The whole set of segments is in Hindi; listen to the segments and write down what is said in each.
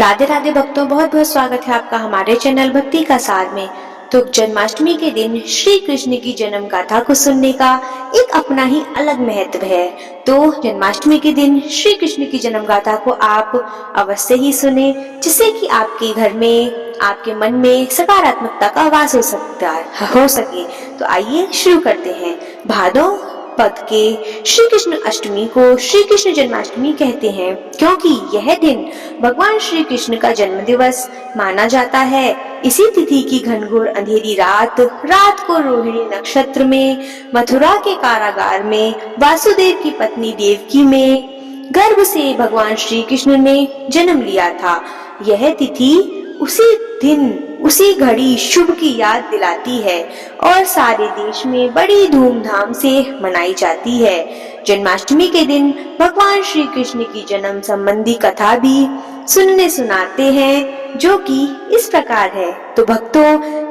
राधे राधे भक्तों, बहुत बहुत स्वागत है आपका हमारे चैनल भक्ति का सार में। तो जन्माष्टमी के दिन श्री कृष्ण की जन्म गाथा को सुनने का एक अपना ही अलग महत्व है। तो जन्माष्टमी के दिन श्री कृष्ण की जन्म गाथा को आप अवश्य ही सुने, जिससे कि आपके घर में, आपके मन में सकारात्मकता का वास हो सके। तो आइए शुरू करते हैं। भादो पद के श्री कृष्ण अष्टमी को श्री कृष्ण जन्माष्टमी कहते हैं, क्योंकि यह दिन भगवान श्री कृष्ण का जन्म दिवस माना जाता है। इसी तिथि की घनघोर अंधेरी रात को रोहिणी नक्षत्र में मथुरा के कारागार में वासुदेव की पत्नी देवकी में गर्भ से भगवान श्री कृष्ण ने जन्म लिया था। यह तिथि उसी दिन उसी घड़ी शुभ की याद दिलाती है और सारे देश में बड़ी धूमधाम से मनाई जाती है। जन्माष्टमी के दिन भगवान श्री कृष्ण की जन्म संबंधी कथा भी सुनाते हैं, जो कि इस प्रकार है। तो भक्तों,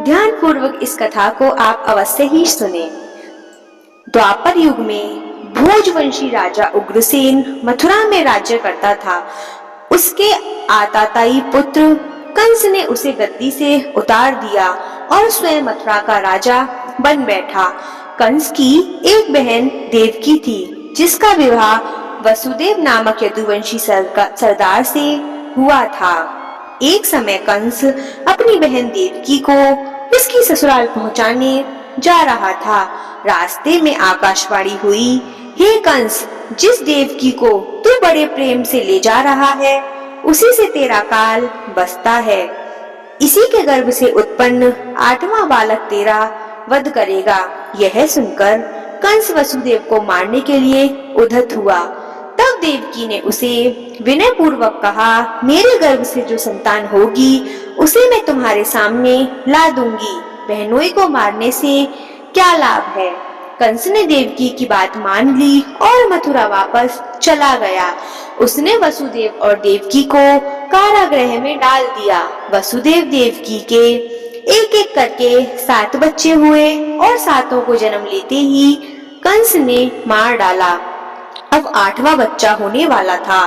ध्यान पूर्वक इस कथा को आप अवश्य ही सुने। द्वापर युग में भोजवंशी राजा उग्रसेन मथुरा में राज्य करता था। उसके आताताई पुत्र कंस ने उसे गद्दी से उतार दिया और स्वयं मथुरा का राजा बन बैठा। कंस की एक बहन देवकी थी, जिसका विवाह वसुदेव नामक यदुवंशी सरदार से हुआ था। एक समय कंस अपनी बहन देवकी को उसकी ससुराल पहुंचाने जा रहा था। रास्ते में आकाशवाणी हुई, हे कंस, जिस देवकी को तू बड़े प्रेम से ले जा रहा है, उसी से तेरा काल बसता है। इसी के गर्भ से उत्पन्न 8वां बालक तेरा वध करेगा। यह सुनकर कंस वसुदेव को मारने के लिए उद्यत हुआ। तब देवकी ने उसे विनय पूर्वक कहा, मेरे गर्भ से जो संतान होगी उसे मैं तुम्हारे सामने ला दूंगी। बहनोई को मारने से क्या लाभ है। कंस ने देवकी की बात मान ली और मथुरा वापस चला गया। उसने वसुदेव और देवकी को कारागृह में डाल दिया। वसुदेव देवकी के एक एक करके 7 बच्चे हुए और 7 को जन्म लेते ही कंस ने मार डाला। अब 8वां बच्चा होने वाला था।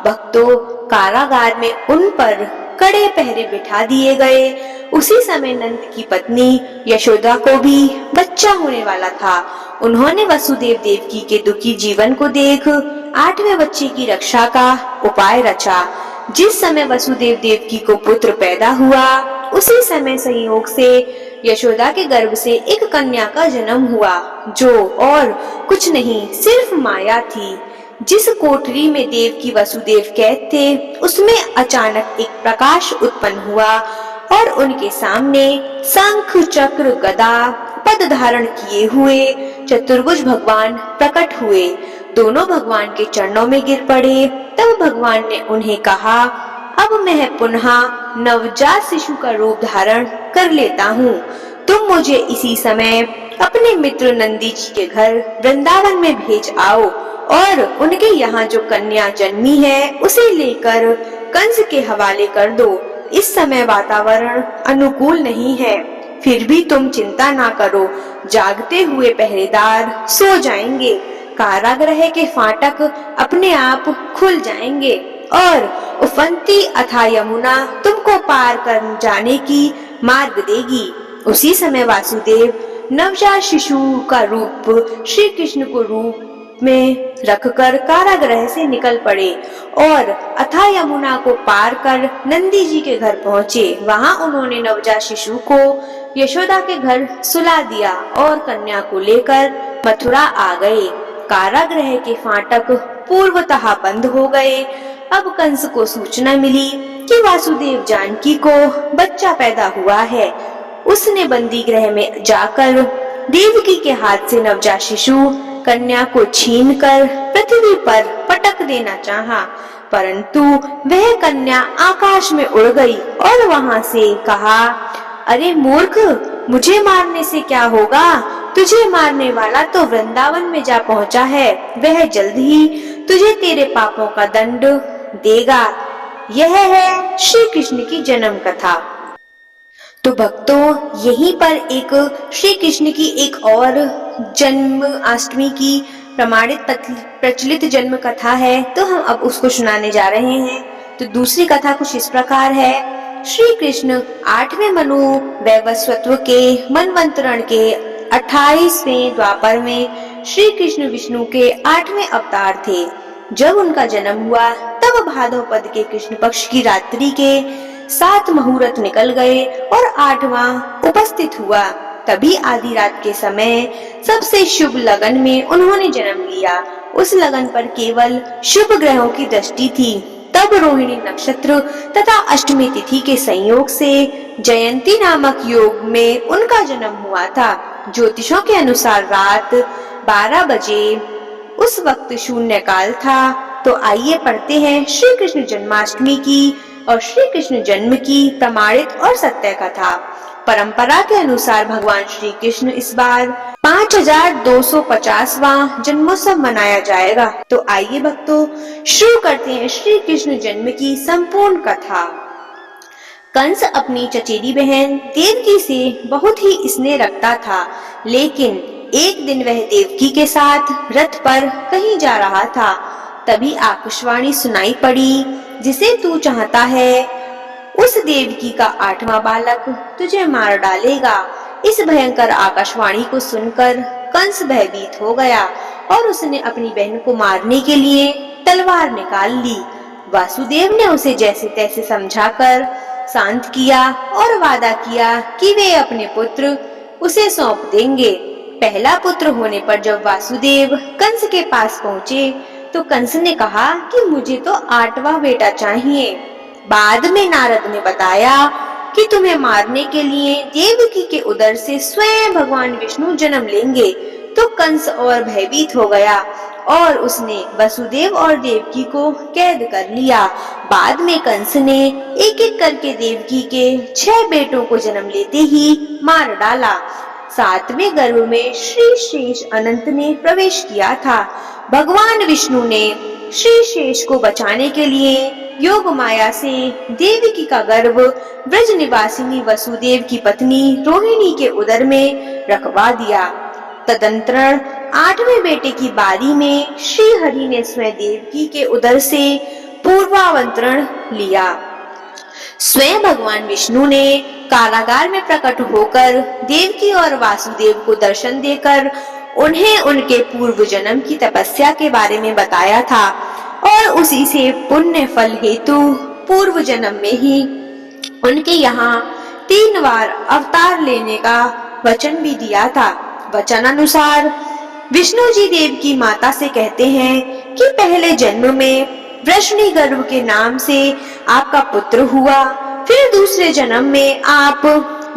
भक्तों, कारागार में उन पर कड़े पहरे बिठा दिए गए। उसी समय नंद की पत्नी यशोदा को भी बच्चा होने वाला था। उन्होंने वसुदेव देवकी के दुखी जीवन को देख 8वें बच्चे की रक्षा का उपाय रचा। जिस समय वसुदेव देवकी को पुत्र पैदा हुआ, उसी समय संयोग से यशोदा के गर्भ से एक कन्या का जन्म हुआ, जो और कुछ नहीं सिर्फ माया थी। जिस कोठरी में देवकी वसुदेव कैद थे, उसमें अचानक एक प्रकाश उत्पन्न हुआ और उनके सामने शंख चक्र गदा पद धारण किए हुए चतुर्भुज भगवान प्रकट हुए। दोनों भगवान के चरणों में गिर पड़े। तब भगवान ने उन्हें कहा, अब मैं पुनः नवजात शिशु का रूप धारण कर लेता हूँ। तुम मुझे इसी समय अपने मित्र नंदी जी के घर वृंदावन में भेज आओ और उनके यहाँ जो कन्या जन्मी है उसे लेकर कंस के हवाले कर दो। इस समय वातावरण अनुकूल नहीं है, फिर भी तुम चिंता ना करो। जागते हुए पहरेदार सो जाएंगे। कारागृह के फाटक अपने आप खुल जाएंगे और उफनती अथाह यमुना तुमको पार कर जाने की मार्ग देगी। उसी समय वासुदेव नवजात शिशु का रूप श्री कृष्ण को रूप में रखकर कारागृह से निकल पड़े और अथाह यमुना को पार कर नंदी जी के घर पहुँचे। वहाँ उन्होंने नवजात शिशु को यशोदा के घर सुला दिया और कन्या को लेकर मथुरा आ गए। कारागृह के फाटक पूर्वतः बंद हो गए। अब कंस को सूचना मिली कि वासुदेव जानकी को बच्चा पैदा हुआ है। उसने बंदी गृह में जाकर देवकी के हाथ से नवजात शिशु कन्या को छीनकर पृथ्वी पर पटक देना चाहा, परंतु वह कन्या आकाश में उड़ गई और वहां से कहा, अरे मूर्ख, मुझे मारने से क्या होगा। तुझे मारने वाला तो वृंदावन में जा पहुंचा है। वह जल्द ही तुझे तेरे पापों का दंड देगा। यह है श्री कृष्ण की जन्म कथा। तो भक्तों, यहीं पर एक श्री कृष्ण की एक और जन्माष्टमी की प्रमाणित प्रचलित जन्म कथा है, तो हम अब उसको सुनाने जा रहे हैं। तो दूसरी कथा कुछ इस प्रकार है। श्री कृष्ण 8वें मनु वैवस्वत के मनवंतरण के 28वें द्वापर में श्री कृष्ण विष्णु के 8वें अवतार थे। जब उनका जन्म हुआ तब भादव पद के कृष्ण पक्ष की रात्रि के 7 मुहूर्त निकल गए और 8वां उपस्थित हुआ। तभी आधी रात के समय सबसे शुभ लगन में उन्होंने जन्म लिया। उस लगन पर केवल शुभ ग्रहों की दृष्टि थी। तब रोहिणी नक्षत्र तथा अष्टमी तिथि के संयोग से जयंती नामक योग में उनका जन्म हुआ था। ज्योतिषों के अनुसार रात 12 बजे उस वक्त शून्य काल था। तो आइए पढ़ते हैं श्री कृष्ण जन्माष्टमी की और श्री कृष्ण जन्म की प्रमाणित और सत्य कथा। परंपरा के अनुसार भगवान श्री कृष्ण इस बार 5250वां जन्मोत्सव मनाया जाएगा। तो आइए भक्तों शुरू करते हैं श्री कृष्ण जन्म की संपूर्ण कथा। कंस अपनी चचेरी बहन देवकी से बहुत ही स्नेह रखता था, लेकिन एक दिन वह देवकी के साथ रथ पर कहीं जा रहा था। तभी आकाशवाणी सुनाई पड़ी, जिसे तू चाहता है उस देवकी का 8वां बालक तुझे मार डालेगा। इस भयंकर आकाशवाणी को सुनकर कंस भयभीत हो गया और उसने अपनी बहन को मारने के लिए तलवार निकाल ली। वासुदेव ने उसे जैसे तैसे समझाकर शांत किया और वादा किया कि वे अपने पुत्र उसे सौंप देंगे। पहला पुत्र होने पर जब वासुदेव कंस के पास पहुँचे तो कंस ने कहा कि मुझे तो 8वां बेटा चाहिए। बाद में नारद ने बताया कि तुम्हें मारने के लिए देवकी के उदर से स्वयं भगवान विष्णु जन्म लेंगे। तो कंस और भयभीत हो गया और उसने वसुदेव और देवकी को कैद कर लिया। बाद में कंस ने एक एक करके देवकी के 6 बेटों को जन्म लेते ही मार डाला। 7वें गर्भ में श्री शेष अनंत ने प्रवेश किया था। भगवान विष्णु ने श्री शेष को बचाने के लिए योग माया से देवकी का गर्भ ब्रज निवासिनी वसुदेव की पत्नी रोहिणी के उदर में रखवा दिया। तदंतरण 8वें बेटे की बारी में श्री हरि ने स्वयं देवकी के उदर से पूर्वावंतरण लिया। स्वयं भगवान विष्णु ने कारागार में प्रकट होकर देवकी और वासुदेव को दर्शन देकर उन्हें उनके पूर्व जन्म की तपस्या के बारे में बताया था और उसी से पुण्य फल हेतु पूर्व जन्म में ही उनके यहाँ 3 बार अवतार लेने का वचन भी दिया था। वचन अनुसार विष्णु जी देव की माता से कहते हैं कि पहले जन्म में वृषणी गर्भ के नाम से आपका पुत्र हुआ, फिर दूसरे जन्म में आप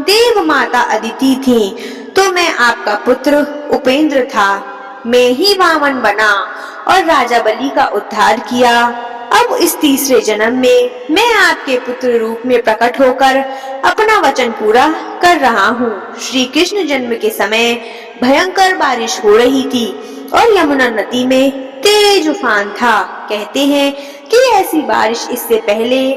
देव माता अदिति थी, तो मैं आपका पुत्र उपेंद्र था। मैं ही वामन बना और राजा बलि का उद्धार किया। अब इस तीसरे जन्म में मैं आपके पुत्र रूप में प्रकट होकर अपना वचन पूरा कर रहा हूँ। श्री कृष्ण जन्म के समय भयंकर बारिश हो रही थी और यमुना नदी में तेज उफान था। कहते हैं कि ऐसी बारिश इससे पहले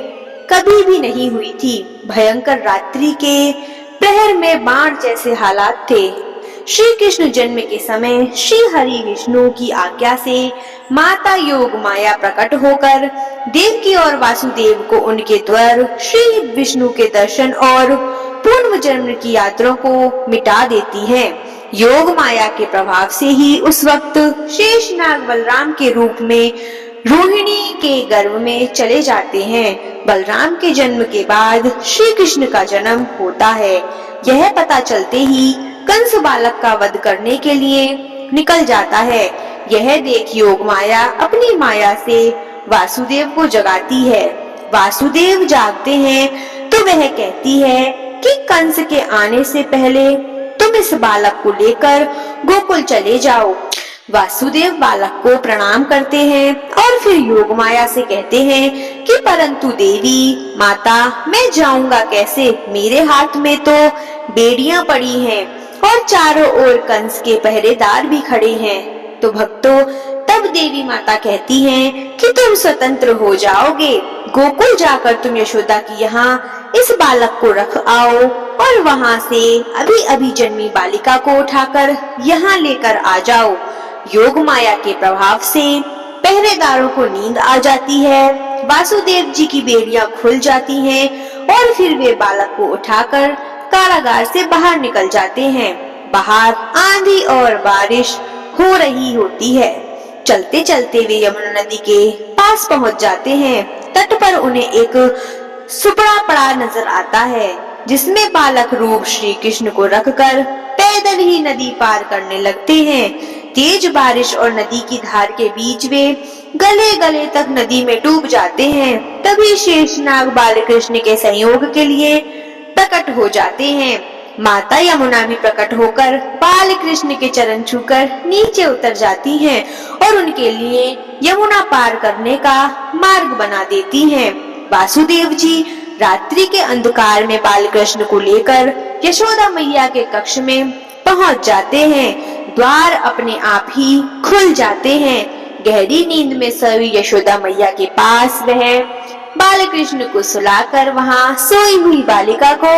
कभी भी नहीं हुई थी। भयंकर रात्रि के प्रहर में बाण जैसे हालात थे। श्री कृष्ण जन्म के समय श्री हरि विष्णु की आज्ञा से माता योग माया प्रकट होकर देवकी और वासुदेव को उनके द्वार श्री विष्णु के दर्शन और पूर्व जन्म की यात्रा को मिटा देती है। योग माया के प्रभाव से ही उस वक्त शेषनाग बलराम के रूप में रोहिणी के गर्भ में चले जाते हैं। बलराम के जन्म के बाद श्री कृष्ण का जन्म होता है। यह पता चलते ही कंस बालक का वध करने के लिए निकल जाता है। यह देख योग माया अपनी माया से वासुदेव को जगाती है। वासुदेव जागते हैं तो वह कहती है कि कंस के आने से पहले तुम इस बालक को लेकर गोकुल चले जाओ। वासुदेव बालक को प्रणाम करते हैं और फिर योग माया से कहते हैं कि परंतु देवी माता मैं जाऊंगा कैसे, मेरे हाथ में तो बेड़ियां पड़ी हैं और चारों ओर कंस के पहरेदार भी खड़े हैं। तो भक्तों तब देवी माता कहती हैं कि तुम स्वतंत्र हो जाओगे। गोकुल जाकर तुम यशोदा की यहाँ इस बालक को रख आओ और वहाँ से अभी अभी जन्मी बालिका को उठाकर यहाँ लेकर आ जाओ। योग माया के प्रभाव से पहरेदारों को नींद आ जाती है वासुदेव जी की बेड़ियां खुल जाती हैं और फिर वे बालक को उठाकर कारागार से बाहर निकल जाते हैं। बाहर आंधी और बारिश हो रही होती है। चलते चलते वे यमुना नदी के पास पहुंच जाते हैं। तट पर उन्हें एक सुपड़ा पड़ा नजर आता है, जिसमें बालक रूप श्री कृष्ण को रखकर पैदल ही नदी पार करने लगते हैं। तेज बारिश और नदी की धार के बीच वे गले गले तक नदी में डूब जाते हैं। तभी शेषनाग बालकृष्ण के संयोग के लिए प्रकट हो जाते हैं। माता यमुना भी प्रकट होकर बाल कृष्ण के चरण छूकर नीचे उतर जाती हैं और उनके लिए यमुना पार करने का मार्ग बना देती हैं। वासुदेव जी रात्रि के अंधकार में बाल कृष्ण को लेकर यशोदा मैया के कक्ष में पहुंच जाते हैं। द्वार अपने आप ही खुल जाते हैं। गहरी नींद में सोई यशोदा मैया के पास वह बाल कृष्ण को सुलाकर वहां सोई हुई बालिका को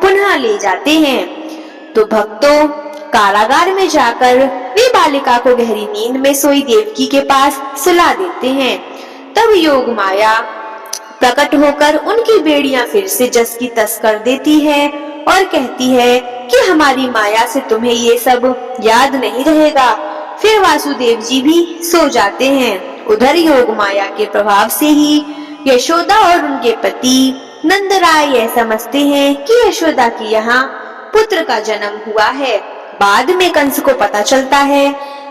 पुनः ले जाते हैं। तो भक्तों, कारागार में जाकर वे बालिका को गहरी नींद में सोई देवकी के पास सुला देते हैं। तब योग माया प्रकट होकर उनकी बेड़ियां फिर से जस की तस कर देती है और कहती है कि हमारी माया से तुम्हें ये सब याद नहीं रहेगा। फिर वासुदेव जी भी सो जाते हैं। उधर योग माया के प्रभाव से ही यशोदा और उनके पति नंदराय यह समझते हैं कि यशोदा की यहाँ पुत्र का जन्म हुआ है। बाद में कंस को पता चलता है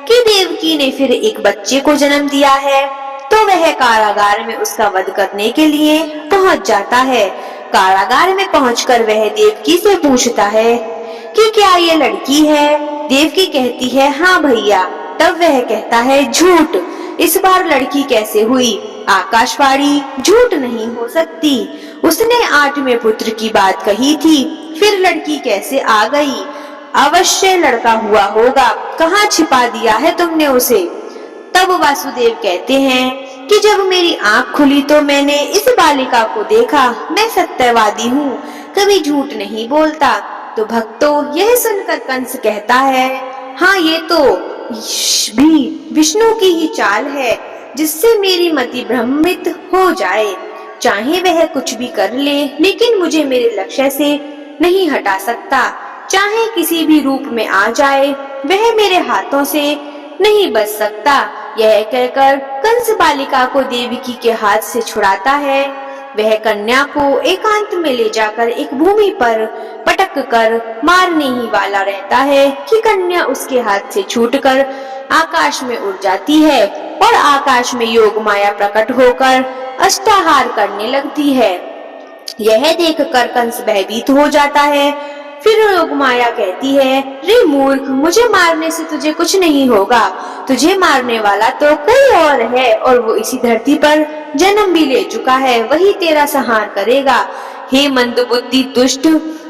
कि देवकी ने फिर एक बच्चे को जन्म दिया है, तो वह कारागार में उसका वध करने के लिए पहुंच जाता है। कारागार में पहुंचकर वह देवकी से पूछता है कि क्या ये लड़की है। देवकी कहती है हाँ भैया। तब वह कहता है झूठ, इस बार लड़की कैसे हुई? आकाशवाणी झूठ नहीं हो सकती। उसने 8वें पुत्र की बात कही थी, फिर लड़की कैसे आ गई? अवश्य लड़का हुआ होगा, कहाँ छिपा दिया है तुमने उसे? तब वासुदेव कहते हैं कि जब मेरी आंख खुली तो मैंने इस बालिका को देखा। मैं सत्यवादी हूँ, कभी झूठ नहीं बोलता। तो भक्तों, यह सुनकर कंस कहता है हाँ, ये तो भी विष्णु की ही चाल है, जिससे मेरी मति भ्रमित हो जाए। चाहे वह कुछ भी कर ले, लेकिन मुझे मेरे लक्ष्य से नहीं हटा सकता। चाहे किसी भी रूप में आ जाए, वह मेरे हाथों से नहीं बच सकता। यह कहकर कंस बालिका को देवकी के हाथ से छुड़ाता है। वह कन्या को एकांत में ले जाकर एक भूमि पर पटक कर मारने ही वाला रहता है कि कन्या उसके हाथ से छूटकर आकाश में उड़ जाती है और आकाश में योग माया प्रकट होकर अष्टाहार करने लगती है। यह देखकर कंस भयभीत हो जाता है। फिर योग माया कहती है रे मूर्ख, मुझे मारने से तुझे कुछ नहीं होगा। तुझे मारने वाला तो कोई और है और वो इसी धरती पर जन्म भी ले चुका है, वही तेरा संहार करेगा। हे मंदबुद्धि दुष्ट,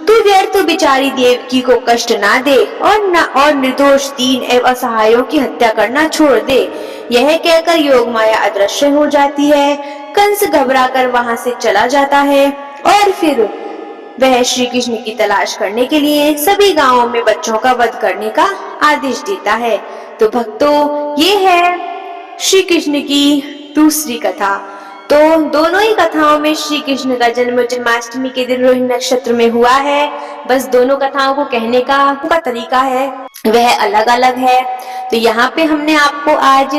तू व्यर्थ बिचारी देवकी को कष्ट ना दे और निर्दोष दीन एवं असहायों की हत्या करना छोड़ दे। यह कहकर योग माया अदृश्य हो जाती है। कंस घबराकर वहां से चला जाता है और फिर वह श्री कृष्ण की तलाश करने के लिए सभी गांवों में बच्चों का वध करने का आदेश देता है। तो भक्तों, ये है श्री कृष्ण की दूसरी कथा। तो दोनों ही कथाओं में श्री कृष्ण का जन्म जन्माष्टमी के दिन रोहिणी नक्षत्र में हुआ है। बस दोनों कथाओं को कहने का तरीका है वह अलग अलग है। तो यहाँ पे हमने आपको आज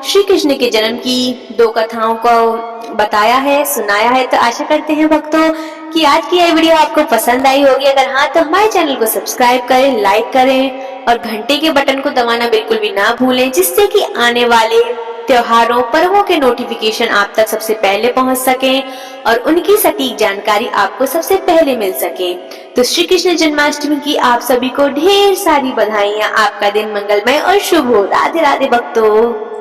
श्री कृष्ण के जन्म की 2 कथाओं को बताया है, सुनाया है। तो आशा करते हैं भक्तों कि आज की यह वीडियो आपको पसंद आई होगी। अगर हाँ, तो हमारे चैनल को सब्सक्राइब करें, लाइक करें और घंटे के बटन को दबाना बिल्कुल भी ना भूलें, जिससे कि आने वाले त्योहारों पर्वों के नोटिफिकेशन आप तक सबसे पहले पहुंच सके और उनकी सटीक जानकारी आपको सबसे पहले मिल सके। तो श्री कृष्ण जन्माष्टमी की आप सभी को ढेर सारी बधाइयां। आपका दिन मंगलमय और शुभ हो। राधे राधे भक्तों।